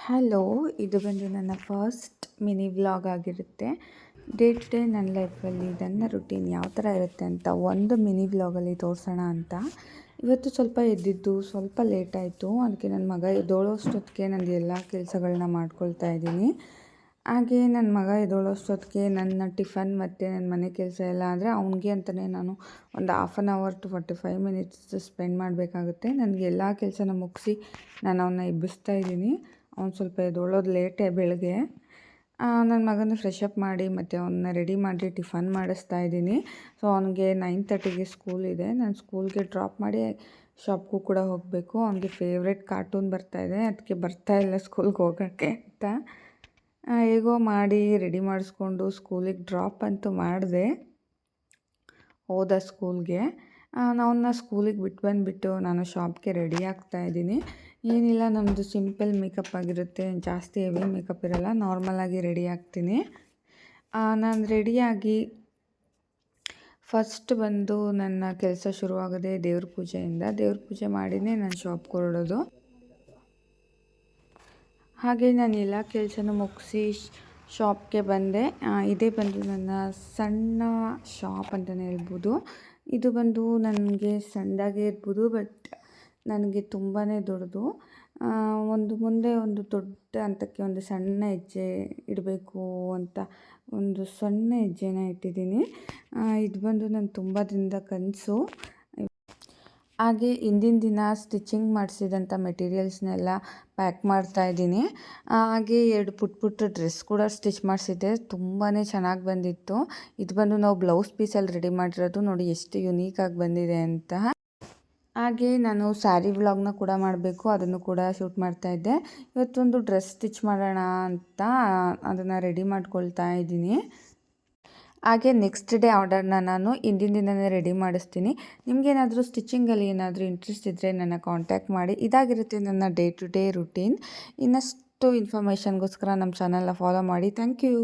Hello, ಇದು ಬಂದು ನನ್ನ ಫಸ್ಟ್ ಮಿನಿ ವ್ಲಾಗ್ ಆಗಿರುತ್ತೆ. ಡೇ ಟು ಡೇ ನನ್ನ ಲೈಫಲ್ಲಿ ನನ್ನ ರುಟೀನ್ ಯಾವ ಥರ ಇರುತ್ತೆ ಅಂತ ಒಂದು ಮಿನಿ ವ್ಲಾಗಲ್ಲಿ ತೋರಿಸೋಣ ಅಂತ. ಇವತ್ತು ಸ್ವಲ್ಪ ಎದ್ದಿದ್ದು ಸ್ವಲ್ಪ ಲೇಟ್ ಆಯಿತು. ಅದಕ್ಕೆ ನನ್ನ ಮಗ ಎದ್ದೋಳೋಷ್ಟೊತ್ತಿಗೆ ನಂದು ಎಲ್ಲ ಕೆಲಸಗಳನ್ನ ಮಾಡ್ಕೊಳ್ತಾ ಇದ್ದೀನಿ. ಹಾಗೆ ನನ್ನ ಮಗ ಎದ್ದೋಳೋಷ್ಟೊತ್ತಿಗೆ ನನ್ನ ಟಿಫನ್ ಮತ್ತು ನನ್ನ ಮನೆ ಕೆಲಸ ಎಲ್ಲ ಆದರೆ ಅವನಿಗೆ ಅಂತಲೇ ನಾನು ಒಂದು 1/2 ಟು 45 ಮಿನಿಟ್ಸ್ ಸ್ಪೆಂಡ್ ಮಾಡಬೇಕಾಗುತ್ತೆ. ನನಗೆ ಎಲ್ಲ ಕೆಲಸನ ಮುಗಿಸಿ ನಾನು ಅವನ್ನ ಎಬ್ಬಿಸ್ತಾ ಇದ್ದೀನಿ. ಅವ್ನು ಸ್ವಲ್ಪ ಎದ್ದೋಳೋದು ಲೇಟೇ ಬೆಳಗ್ಗೆ. ನನ್ನ ಮಗನ ಫ್ರೆಶ್ ಅಪ್ ಮಾಡಿ ಮತ್ತು ಅವನ್ನ ರೆಡಿ ಮಾಡಿ ಟಿಫನ್ ಮಾಡಿಸ್ತಾ ಇದ್ದೀನಿ. ಸೊ ಅವನಿಗೆ 9:30ಗೆ ಸ್ಕೂಲ್ ಇದೆ. ನಾನು ಸ್ಕೂಲ್ಗೆ ಡ್ರಾಪ್ ಮಾಡಿ ಶಾಪ್ಗೂ ಕೂಡ ಹೋಗಬೇಕು. ಅವನಿಗೆ ಫೇವ್ರೆಟ್ ಕಾರ್ಟೂನ್ ಬರ್ತಾಯಿದೆ, ಅದಕ್ಕೆ ಬರ್ತಾಯಿಲ್ಲ ಸ್ಕೂಲ್ಗೆ ಹೋಗೋಕ್ಕೆ ಅಂತ. ಹೇಗೋ ಮಾಡಿ ರೆಡಿ ಮಾಡಿಸ್ಕೊಂಡು ಸ್ಕೂಲಿಗೆ ಡ್ರಾಪ್ ಅಂತೂ ಮಾಡಿದೆ. ಹೋದ ಸ್ಕೂಲ್ಗೆ. ಅವನ್ನ ಸ್ಕೂಲಿಗೆ ಬಿಟ್ಟು ಬಂದುಬಿಟ್ಟು ನಾನು ಶಾಪ್ಗೆ ರೆಡಿ ಆಗ್ತಾಯಿದ್ದೀನಿ. ಏನಿಲ್ಲ, ನಮ್ಮದು ಸಿಂಪಲ್ ಮೇಕಪ್ ಆಗಿರುತ್ತೆ, ಜಾಸ್ತಿ ಹೆವಿ ಮೇಕಪ್ ಇರೋಲ್ಲ, ನಾರ್ಮಲಾಗಿ ರೆಡಿ ಆಗ್ತೀನಿ. ನಾನು ರೆಡಿಯಾಗಿ ಫಸ್ಟ್ ಬಂದು ನನ್ನ ಕೆಲಸ ಶುರುವಾಗೋದೇ ದೇವ್ರ ಪೂಜೆಯಿಂದ. ದೇವ್ರ ಪೂಜೆ ಮಾಡಿನೇ ನಾನು ಶಾಪ್ಗೆ ಹೊರಡೋದು. ಹಾಗೆ ನಾನು ಎಲ್ಲ ಕೆಲಸನೂ ಮುಗಿಸಿ ಶಾಪ್ಗೆ ಬಂದೆ. ಇದೇ ಬಂದು ನನ್ನ ಸಣ್ಣ ಶಾಪ್ ಅಂತಲೇ ಹೇಳ್ಬೋದು. ಇದು ಬಂದು ನನಗೆ ಸಣ್ಣದಾಗೇ ಇರ್ಬೋದು, ಬಟ್ ನನಗೆ ತುಂಬಾ ದೊಡ್ಡದು. ಮುಂದೆ ಒಂದು ದೊಡ್ಡ ಹಂತಕ್ಕೆ ಒಂದು ಸಣ್ಣ ಹೆಜ್ಜೆ ಇಡಬೇಕು ಅಂತ ಒಂದು ಸಣ್ಣ ಹೆಜ್ಜೆನ ಇಟ್ಟಿದ್ದೀನಿ. ಇದು ಬಂದು ನನ್ನ ತುಂಬ ದಿನದ ಕನಸು. ಹಾಗೆ ಹಿಂದಿನ ದಿನ ಸ್ಟಿಚಿಂಗ್ ಮಾಡಿಸಿದಂಥ ಮೆಟೀರಿಯಲ್ಸ್ನೆಲ್ಲ ಪ್ಯಾಕ್ ಮಾಡ್ತಾಯಿದ್ದೀನಿ. ಹಾಗೆ 2 ಪುಟ್ಟ ಡ್ರೆಸ್ ಕೂಡ ಸ್ಟಿಚ್ ಮಾಡಿಸಿದ್ದೆ, ತುಂಬಾ ಚೆನ್ನಾಗಿ ಬಂದಿತ್ತು. ಇದು ಬಂದು ನಾವು ಬ್ಲೌಸ್ ಪೀಸಲ್ಲಿ ರೆಡಿ ಮಾಡಿರೋದು, ನೋಡಿ ಎಷ್ಟು ಯುನೀಕಾಗಿ ಬಂದಿದೆ ಅಂತ. ಹಾಗೆ ನಾನು ಸ್ಯಾರಿ ವ್ಲಾಗ್ನ ಕೂಡ ಮಾಡಬೇಕು, ಅದನ್ನು ಕೂಡ ಶೂಟ್ ಮಾಡ್ತಾಯಿದ್ದೆ. ಇವತ್ತೊಂದು ಡ್ರೆಸ್ ಸ್ಟಿಚ್ ಮಾಡೋಣ ಅಂತ ಅದನ್ನು ರೆಡಿ ಮಾಡ್ಕೊಳ್ತಾ ಇದ್ದೀನಿ. ಹಾಗೆ ನೆಕ್ಸ್ಟ್ ಡೇ ಆರ್ಡರ್ನ ನಾನು ಹಿಂದಿನ ದಿನವೇ ರೆಡಿ ಮಾಡಿಸ್ತೀನಿ. ನಿಮಗೇನಾದರೂ ಸ್ಟಿಚಿಂಗಲ್ಲಿ ಏನಾದರೂ ಇಂಟ್ರೆಸ್ಟ್ ಇದ್ದರೆ ನನ್ನ ಕಾಂಟ್ಯಾಕ್ಟ್ ಮಾಡಿ. ಇದಾಗಿರುತ್ತೆ ನನ್ನ ಡೇ ಟು ಡೇ ರುಟೀನ್. ಇನ್ನಷ್ಟು ಇನ್ಫಾರ್ಮೇಷನ್ಗೋಸ್ಕರ ನಮ್ಮ ಚಾನಲ್ನ ಫಾಲೋ ಮಾಡಿ. Thank you.